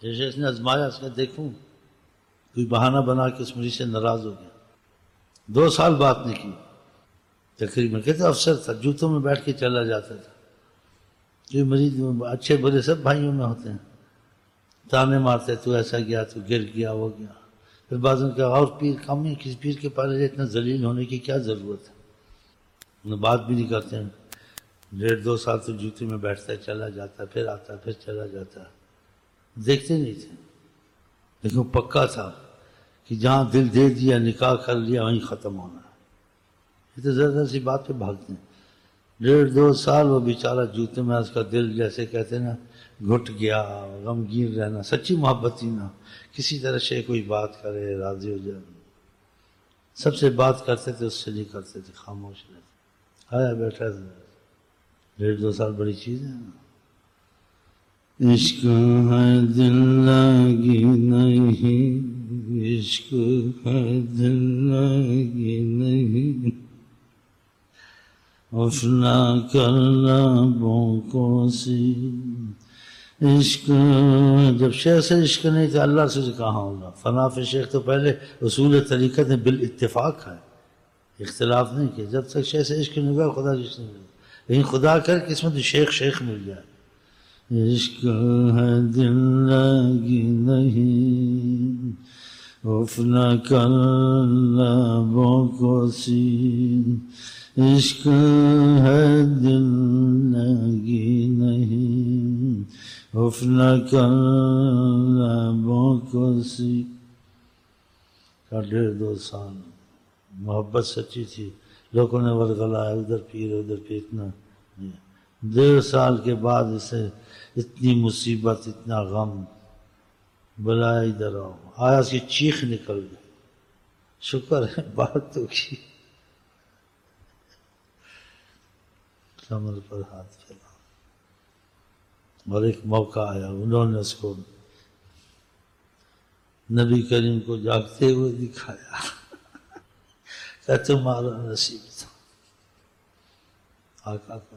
جیسے اس نے آزمایا، اس کا دیکھوں کوئی بہانہ بنا کے اس مریض سے ناراض ہو گیا. 2 سال بات نہیں کی تقریباً. کہتے افسر تھا، جوتوں میں بیٹھ کے چلا جاتا تھا. یہ مریض اچھے برے سب بھائیوں میں ہوتے ہیں، تانے مارتے، تو ایسا گیا، تو گر گیا، وہ گیا. پھر بعض ان کا اور پیر کم ہے، کسی پیر کے پاس اتنا ذلیل ہونے کی کیا ضرورت ہے. انہیں بات بھی نہیں کرتے ہیں. 1.5-2 سال تو جوتے میں بیٹھتا ہے، چلا جاتا ہے، پھر آتا ہے، پھر چلا جاتا ہے. دیکھتے نہیں تھے. لیکن پکا تھا کہ جہاں دل دے دیا، نکاح کر لیا، وہیں ختم ہونا ہے. یہ تو ذرا سی بات پہ بھاگتے ہیں. 1.5-2 سال وہ بیچارہ جوتے میں، اس کا دل جیسے کہتے ہیں نا گھٹ گیا. غمگین رہنا، سچی محبت ہی نہ، کسی طرح سے کوئی بات کرے راضی ہو جائے. سب سے بات کرتے تھے، اس سے نہیں کرتے تھے، خاموش رہتے. آیا بیٹھا تھا. 1.5-2 سال بڑی چیز ہے. عشق ہے دل لگی نہیں، عشق ہے دل لگی نہیں، افنا کر لبوں کو سی. عشق جب شیخ سے عشق نہیں تھا، اللہ سے کہاں ہوگا. فنا فی شیخ تو پہلے اصول طریقت میں بالاتفاق ہے، اختلاف نہیں کیا. جب تک شیخ سے عشق نہیں ہوا، خدا سے عشق نہیں ہوا. لیکن خدا کر قسمت شیخ مل جائے. عشق ہے دل لگی نہیں، افنا کر لبوں کو سی. عشق ہے دل لگی نہیں، افنا کر لبوں کو سی. 1.5-2 سال محبت سچی تھی. لوگوں نے ورگلایا، ادھر پیر ادھر پیر. اتنا 1.5 سال کے بعد اسے اتنی مصیبت، اتنا غم. بلایا ادھر آؤ. آیا، اس کی چیخ نکل گئی. شکر ہے بات تو کی. کمر پر ہاتھ پھیلا. اور ایک موقع آیا، انہوں نے اس کو نبی کریم کو جاگتے ہوئے دکھایا. کہ تمہارا نصیب تھا. آقا کو